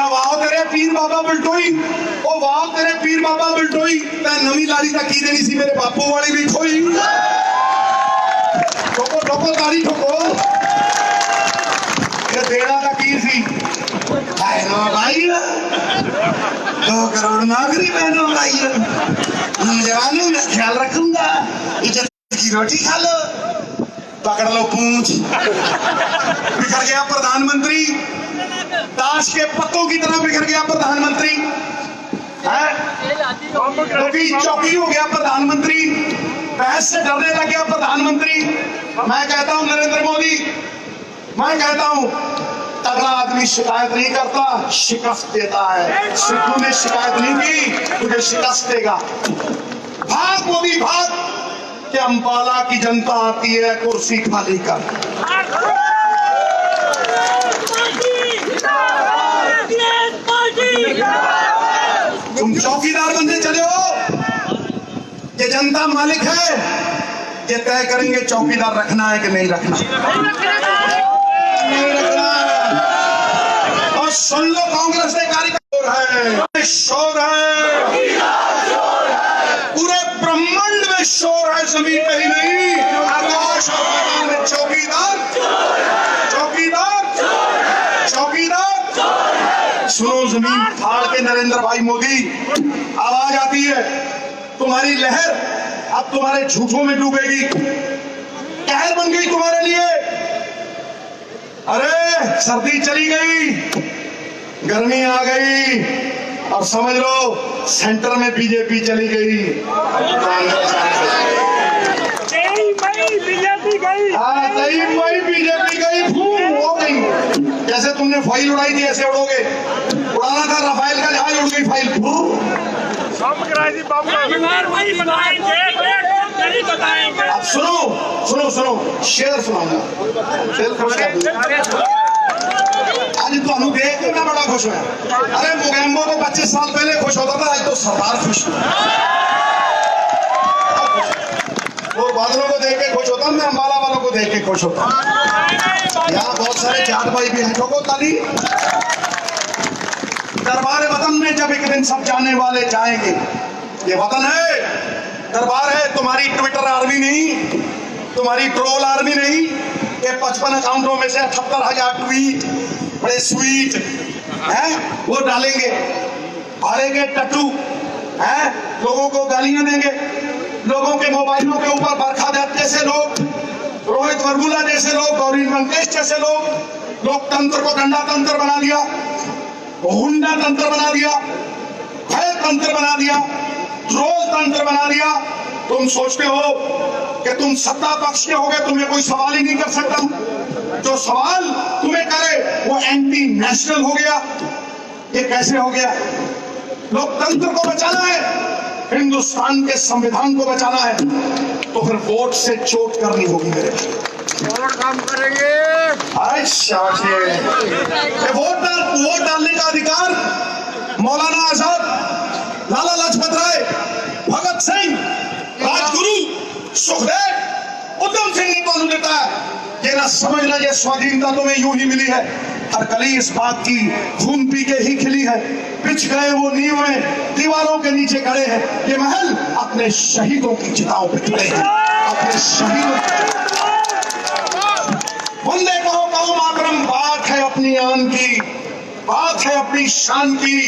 वाह तेरे पीर बाबा बलटोई, ओ वाह तेरे पीर बाबा बलटोई, तै नवी लाड़ी तक की देनी सी मेरे बापू वाली भी खोई। ठोको ठोको ताली ठोको। ये देना का की सी भाई 2 करोड़ नौकरी मैंने लाई है। नौजवानों का ख्याल रखूंगा, इज्जत की रोटी खा लो। पकड़ लो पूंछ। बिखर गया प्रधानमंत्री, ताश के पत्तों की तरह बिखर गया प्रधानमंत्री। चौकी हो गया प्रधानमंत्री, बहस से डरने लग गया प्रधानमंत्री। मैं कहता हूं नरेंद्र मोदी, मैं कहता हूं तगड़ा आदमी शिकायत नहीं करता, शिकस्त देता है। सिद्धू ने शिकायत नहीं की, तुझे शिकस्त देगा। भाग मोदी भाग, कि अंबाला की जनता आती है कुर्सी खाली कर। तुम चौकीदार बनने चले हो, ये जनता मालिक है, ये तय करेंगे चौकीदार रखना है कि नहीं रखना। नहीं रखना। और सुन लो कांग्रेस के कार्यकर्ता शोर है, पूरे ब्रह्मांड में शोर है, जमीन पे ही नहीं आकाश और पाताल में। चौकीदार चौकीदार चौकीदार। सुनो जमीन फाड़ के नरेंद्र भाई मोदी, आवाज आती है तुम्हारी लहर अब तुम्हारे झूठों में डूबेगी, कहर बन गई तुम्हारे लिए। अरे सर्दी चली गई, गर्मी आ गई और समझ लो सेंटर में बीजेपी चली गई, बीजेपी गई। हाँ 23 मई बीजेपी गई, हो गई। जैसे तुमने फाइल उड़ाई थी ऐसे उड़ोगे। उड़ाना था राफेल का जहाज, उड़ गई फाइल। नहीं बताएंगे। अब सुनो सुनो सुनो, शेर सुनाऊंगा, दिल खुश कर दूंगा। आज तो देख के मैं बड़ा खुश हुआ। अरे मोगैम्बो तो 25 साल पहले खुश होता था, आज तो सरदार खुश हुआ। वो बादलों को देख के खुश होता, मैं अम्बाला वालों को देख के खुश होता। यहाँ बहुत सारे जाट भाई भी हैं, ठोको ताली। दरबार वतन में जब एक दिन सब जाने वाले जाएंगे, ये वतन है, दरबार है, तुम्हारी ट्विटर आर्मी नहीं, तुम्हारी ट्रोल आर्मी नहीं। ये 55 अकाउंटों में से 78,000 ट्वीट बड़े स्वीट हैं, वो डालेंगे, फाड़ेंगे टट्टू हैं, लोगों को गालियां देंगे, लोगों के मोबाइलों के ऊपर बरखा दत्त जैसे लोग, रोहित वर्मुला जैसे लोग, गौरी लंकेश जैसे लोग, लोकतंत्र को डंडा तंत्र बना दिया, हुंडा तंत्र बना दिया, भय तंत्र बना दिया, ट्रोल तंत्र बना दिया। तुम सोचते हो कि तुम सत्ता पक्ष के हो गए, तुम्हें कोई सवाल ही नहीं कर सकता। जो सवाल तुम्हें करे वो एंटी नेशनल हो गया। ये कैसे हो गया? लोकतंत्र को बचाना है, हिंदुस्तान के संविधान को बचाना है, तो फिर वोट से चोट करनी होगी मेरे। और काम करेंगे। वोट डालने का अधिकार मौलाना आजाद, लाला लाजपत राय, भगत सिंह, राजगुरु, सुखदेव, उधम सिंह ने तो देता है। ये ना समझना ये स्वाधीनता तुम्हें यूं ही मिली है, हर कली इस बात की खून पी के ही खिली है। पिछ गए वो नींवें दीवारों के नीचे खड़े हैं, ये महल अपने शहीदों की चिताओं पे खड़े हैं, अपने शहीदों। वंदे कहो मातरम, बात है अपनी आन की, बात है अपनी शान की।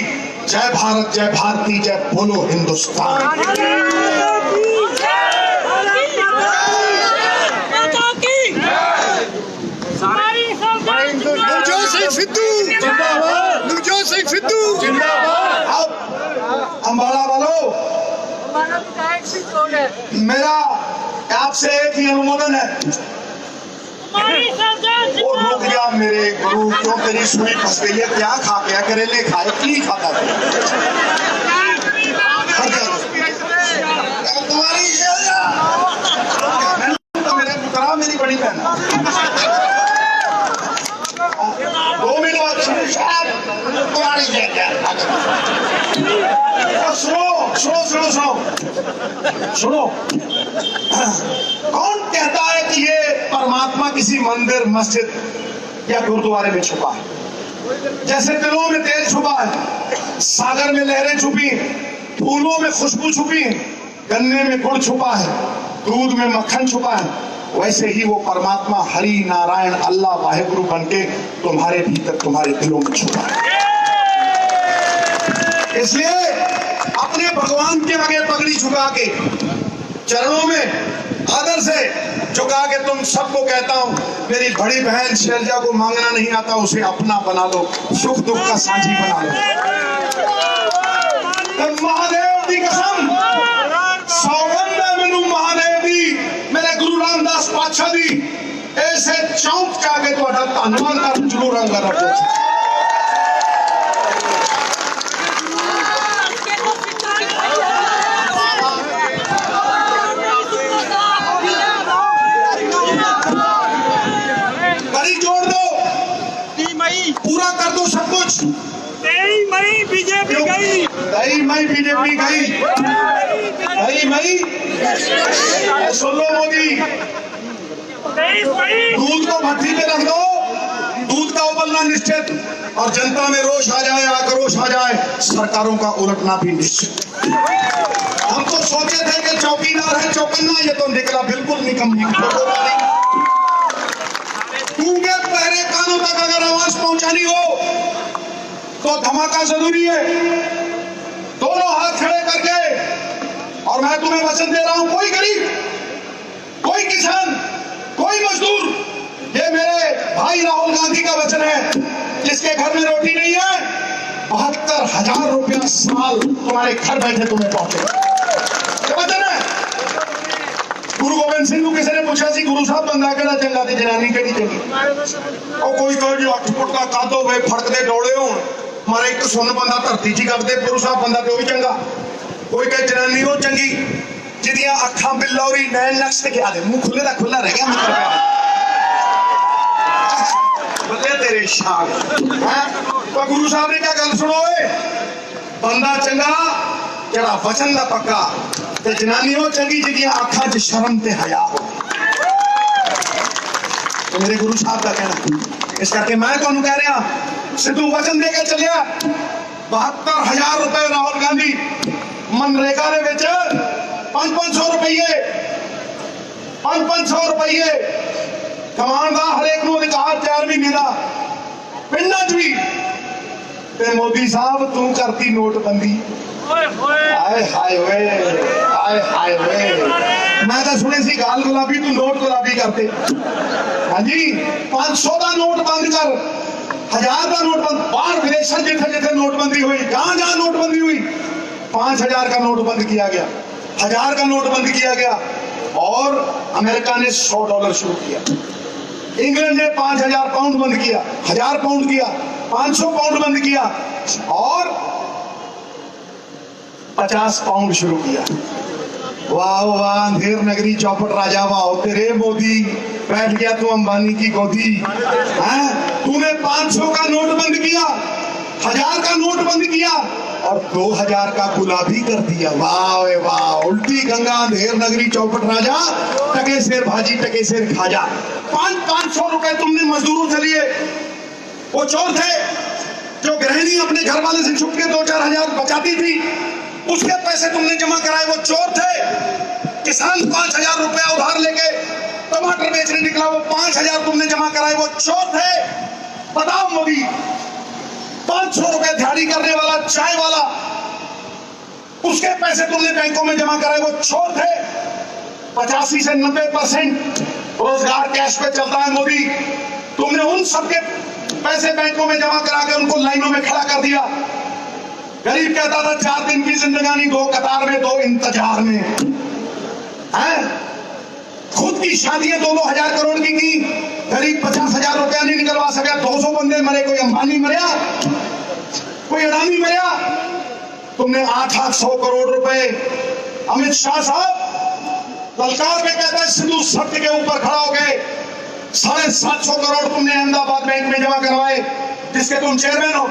जय भारत, जय भारती, जय बोलो हिंदुस्तान। नवजोत सिंह सिद्धू जिंदाबाद, नवजोत सिंह सिद्धू जिंदाबाद। अब अम्बाला वालों, मेरा आपसे एक ही अनुमोदन है, और रुक गया मेरे गुरु, क्यों तेरी सुई फंस गई है? क्या खा गया? करेले खाए की खाता था तुम्हारी मेरे पुत्रा, मेरी बड़ी बहन। 2 मिनट बाद तुम्हारी सुनो सुनो सुनो सुनो सुनो। कौन कहता है कि ये परमात्मा किसी मंदिर, मस्जिद या गुरुद्वारे में छुपा है? जैसे दिलों में तेल छुपा है, सागर में लहरें छुपी हैं, फूलों में खुशबू छुपी है, गन्ने में गुड़ छुपा है, दूध में मक्खन छुपा है, वैसे ही वो परमात्मा हरि नारायण अल्लाह वाहेगुरु बनके तुम्हारे भीतर, तुम्हारे दिलों में छुपा है। इसलिए अपने भगवान के आगे पगड़ी झुका के, चरणों में आदर से झुका के तुम सबको कहता हूं, मेरी बड़ी बहन शैलजा को मांगना नहीं आता, उसे अपना बना लो, सुख दुख का साझी बना लो। तो महादेव की कसम, सौगंध है मैनू महादेव दी, मेरे गुरु रामदास पातशाह दी, ऐसे चौंक जाके तो धन्यवाद कर जरूर अंगर रखो। पूरा कर दो सब कुछ। 23 मई बीजेपी गई, 23 मई बीजेपी गई, 23 मई सुन लो मोदी, 23 मई दूध को भट्टी पे रख दो, दूध का उबलना निश्चित, और जनता में रोष आ जाए, आक्रोश आ जाए, सरकारों का उलटना भी निश्चित। हम तो सोचे थे कि चौकीदार है चौकन्ना, ये तो निकला बिल्कुल निकम्मी। गूंगे पहरे कानों तक अगर आवाज पहुंचानी हो तो धमाका जरूरी है। दोनों हाथ खड़े करके, और मैं तुम्हें वचन दे रहा हूं, कोई गरीब, कोई किसान, कोई मजदूर, ये मेरे भाई राहुल गांधी का वचन है, जिसके घर में रोटी नहीं है, 72,000 रुपया साल तुम्हारे घर बैठे तुम्हें पहुंचे। ये वचन है। गुरु गोबिंद सिंह को किसी ने पूछा सी, गुरु साहब बंदा केड़ा चंगा ते जनानी केड़ी चंगी? और कोई कहो जी 8 फुट का कादो वे फड़कदे डोले होण, मारे एक सुन बंदा धरती च करदे, गुरु साहब बंदा ते ओ भी चंगा। कोई कहे जनानी हो चंगी, जिदियां अखां बिल्लौरी नैन नक्श ते क्या दे मुंह खुले दा खुला रह गया मित्र बल्ले तेरे शान हैं तो गुरु साहब ने क्या गल सुनो ए बंदा चंगा जड़ा वचन दा पक्का ते जनानी हो चंगी जिदियां अखां च शर्म ते हया हो तो मेरे गुरु साहब का कहना इस करके मैं तुहानू कह रहा सिद्धू वचन दे के चलिया 72,000 रुपए राहुल गांधी मनरेगा दे विच 500 रुपये 500 रुपये कमान का हरेक नूं अधिकार 4 महीने का पिंडां च भी ते मोदी साहब तू करती नोटबंदी हाय हाय वे हाय हाय वे मैं तो सुने सी गाल गुलाबी तू नोट गुलाबी करते हाँ जी 500 का नोट बंद कर 1000 का नोट बंद बाहर विदेशों जिथे जिथे नोटबंदी हुई जहां जहां नोटबंदी हुई 5,000 का नोट बंद किया गया 1000 का नोट बंद किया गया और अमेरिका ने $100 शुरू किया इंग्लैंड ने 5,000 पाउंड बंद किया 1000 पाउंड किया 500 पाउंड बंद किया और 50 पाउंड शुरू किया वाह वाह अंधेर नगरी चौपट राजा वाह तेरे मोदी बैठ गया तू अंबानी की गोदी हैं तूने 500 का नोट बंद किया 1000 का नोट बंद किया और 2000 का गुलाबी कर दिया वाह वाह उल्टी गंगा अंधेर नगरी चौपट राजा टके शेर भाजी टके शेर खाजा 500 रुपए तुमने मजदूरों से लिए वो चोर थे जो गृहिणी अपने घर वाले से छुप के 2-4 हजार बचाती थी उसके पैसे तुमने जमा कराए वो चोर थे किसान 5,000 रुपया उधार लेके टमाटर बेचने निकला वो 5,000 तुमने जमा कराए वो चोर थे बताओ मोदी 500 रुपए दिहाड़ी करने वाला चाय वाला उसके पैसे तुमने बैंकों में जमा कराए वो चोर थे 85 से 90% रोजगार कैश पे चलता है मोदी तुमने उन सबके पैसे बैंकों में जमा करा के उनको लाइनों में खड़ा कर दिया गरीब कहता था 4 दिन की जिंदगानी 2 कतार में 2 इंतजार में हैं खुद की शादियां 2-2 हजार करोड़ की गरीब 50,000 रुपया नहीं निकलवा सका 200 बंदे मरे कोई अंबानी मरिया कोई अडानी मरिया तुमने 800 करोड़ रुपए अमित शाह साहब ललकार में कहता है सिद्धू सत्य के ऊपर खड़ा हो गए 750 करोड़ तुमने अहमदाबाद बैंक में जमा करवाए जिसके तुम चेयरमैन हो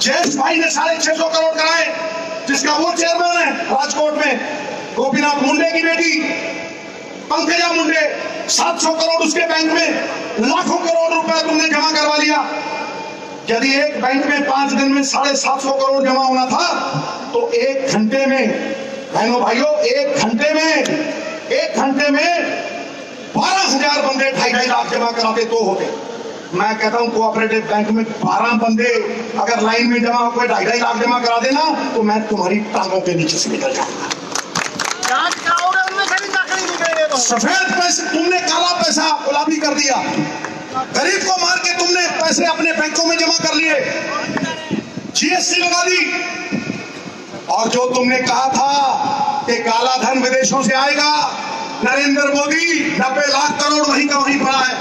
जयेश भाई ने 650 करोड़ कराए जिसका वो चेयरमैन है राजकोट में गोपीनाथ मुंडे की बेटी पंकजा मुंडे 700 करोड़ उसके बैंक में लाखों करोड़ रुपए तुमने जमा करवा लिया यदि एक बैंक में 5 दिन में 750 करोड़ जमा होना था तो 1 घंटे में बहनों भाइयों 1 घंटे में 12,000 बंदे 2.5 लाख जमा कराते तो होते मैं कहता हूं कोऑपरेटिव बैंक में 12 बंदे अगर लाइन में जमा कोई 2.5 लाख जमा करा देना तो मैं तुम्हारी टांगों के नीचे से निकल जाऊंगा सफेद पैसे तुमने काला पैसा गुलाबी कर दिया गरीब को मार के तुमने पैसे अपने बैंकों में जमा कर लिए जीएसटी लगा दी और जो तुमने कहा था कि काला धन विदेशों से आएगा नरेंद्र मोदी 90 लाख करोड़ वहीं का वहीं पड़ा है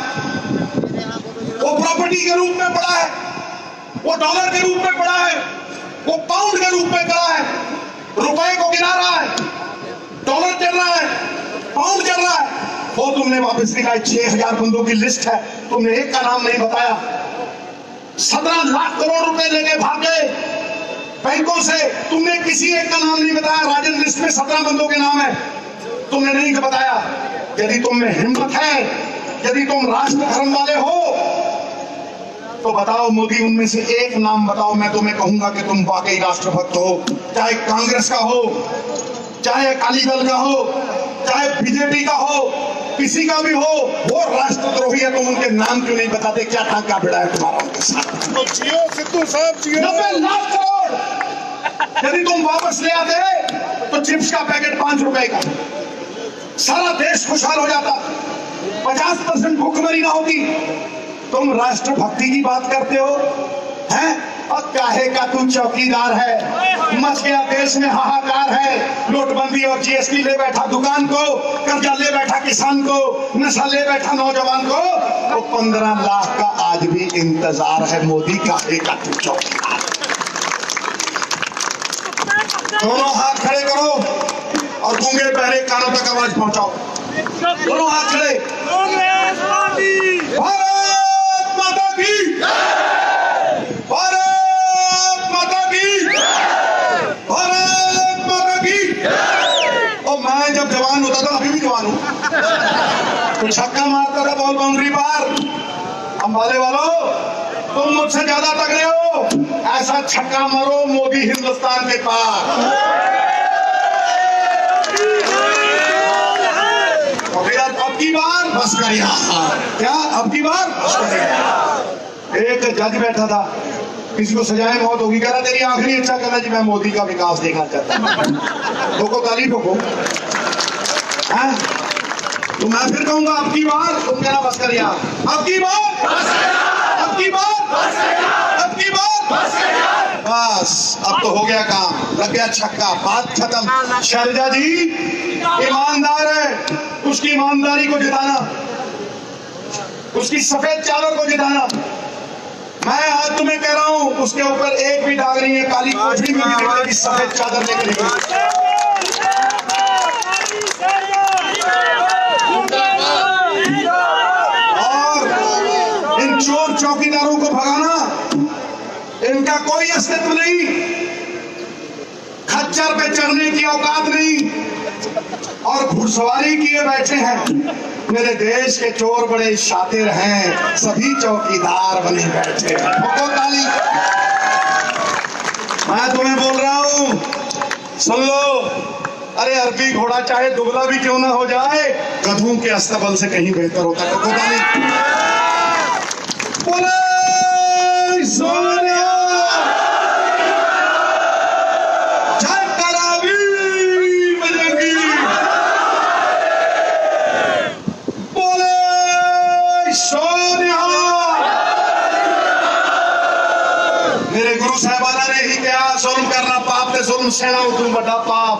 वो प्रॉपर्टी के रूप में पड़ा है वो डॉलर के रूप में पड़ा है वो पाउंड के रूप में पड़ा है रुपए को गिरा रहा है डॉलर चल रहा है पाउंड चल रहा है वो तुमने वापस निकाले 6,000 बंदों की लिस्ट है तुमने एक का नाम नहीं बताया 17 लाख करोड़ रुपए लेके भाग गए बैंकों से तुमने किसी एक का नाम नहीं बताया राजन लिस्ट में 17 बंदों के नाम है तुमने नहीं बताया यदि तुम में हिम्मत है यदि तुम राष्ट्र धर्म वाले हो तो बताओ मोदी उनमें से एक नाम बताओ मैं तुम्हें कहूंगा कि तुम वाकई राष्ट्रभक्त हो चाहे कांग्रेस का हो चाहे अकाली दल का हो चाहे बीजेपी का हो किसी का भी हो वो राष्ट्रद्रोही है तुम उनके नाम क्यों नहीं बताते क्या टांका भिड़ा है तुम्हारा उनके साथ जियो सिद्धू साहब जियो 90 लाख करोड़ यदि तुम वापस ले आते तो चिप्स का पैकेट 5 रुपए का सारा देश खुशहाल हो जाता 50% भूखमरी ना होती तुम राष्ट्रभक्ति की बात करते हो हैं और काहे का तू चौकीदार है मच गया देश में हाहाकार है नोटबंदी और जीएसटी ले बैठा दुकान को कर्जा ले बैठा किसान को नशा ले बैठा नौजवान को तो 15 लाख का आज भी इंतजार है मोदी काहे का तू चौकीदार दोनों हाथ खड़े करो और गूंगे बहरे कानों तक आवाज पहुंचाओ। दोनों हाथ खड़े। भारत माता की, भारत माता की, भारत माता की। और मैं जब जवान होता था, अभी भी जवान हूं, तो छक्का मारता था बॉल बाउंड्री पार। अंबाले वालों, तुम मुझसे ज्यादा तगड़े हो, ऐसा छक्का मारो मोदी हिंदुस्तान के पार। अब की बार बस कर यार, क्या अब की बार बस कर यार। एक जज बैठा था, किसी को सजाए मौत होगी, कह रहा तेरी आखिरी इच्छा कहना जी मैं मोदी का विकास देखना चाहता हूं। ठोको ताली ठोको। तो मैं फिर कहूंगा अब की बार, तुम कहना बस कर यार। अब की बार, अब की बार, अब की बार बस। अब तो हो गया काम, लग गया छक्का, बात खत्म। शैलजा जी ईमानदार है, उसकी ईमानदारी को जिताना, उसकी सफेद चादर को जिताना। मैं आज तुम्हें कह रहा हूं, उसके ऊपर एक भी दाग नहीं है, काली कोठरी में भी निकलेगी, सफेद चादर लेकर निकलेगी। और इन चोर चौकीदारों को भगाना, इनका कोई अस्तित्व नहीं, खच्चर पे चढ़ने की औकात नहीं, और घुड़सवारी किए बैठे हैं। मेरे देश के चोर बड़े शातिर हैं, सभी चौकीदार बने बैठे हैं। ताली। मैं तुम्हें बोल रहा हूं, सुन लो। अरे अरबी घोड़ा चाहे दुबला भी क्यों ना हो जाए, गधों के अस्तबल से कहीं बेहतर होता है। ताली। बोले सोनिया, जय करावी बजरंगी, बोले सोनिया। मेरे गुरु साहबाना ने ही कहा, जुल्म करना पाप ते जुल्म सहना उतू बड़ा पाप।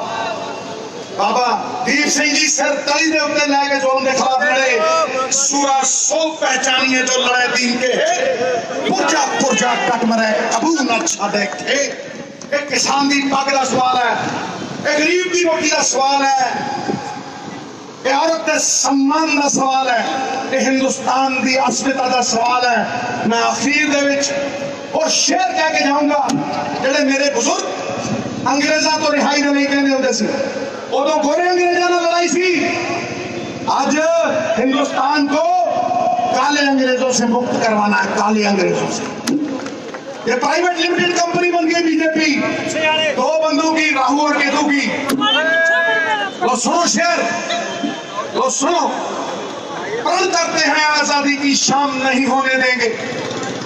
बाबा दीप सिंह जी सर तली दे उत्ते लैके जुल्म के खिलाफ लड़े। सूरा सो पहचानिए जो लड़े दीन के, पुरजा पुरजा कट मरे अबू न छाड़े थे। एक किसान दी पग दा सवाल है, एक गरीब दी रोटी दा सवाल है, एक औरत दे सम्मान दा सवाल है, एक हिंदुस्तान दी अस्मिता दा सवाल है। मैं आखिर दे विच वो शेर कह के जाऊंगा जेड़े मेरे बुजुर्ग अंग्रेजा तो रिहाई दे नहीं कहंदे हुंदे सी। उदों गोरे अंग्रेजा ने लड़ाई सी, आज हिंदुस्तान को काले अंग्रेजों से मुक्त करवाना है, काले अंग्रेजों से। ये प्राइवेट लिमिटेड कंपनी बन गई बीजेपी, दो बंदों की, राहु और केतु की। लो सुनो शेर, लो सुनो। प्रण करते हैं आजादी की शाम नहीं होने देंगे,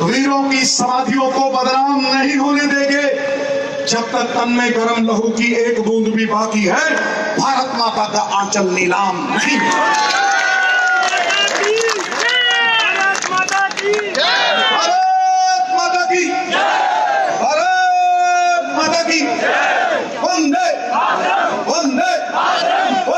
वीरों की समाधियों को बदनाम नहीं होने देंगे। जब तक तन में गर्म लहू की एक बूंद भी बाकी है, भारत माता का आंचल नीलाम नहीं। भारत माता की, भारत माता की, भारत माता की। वंदे वंदे वंदे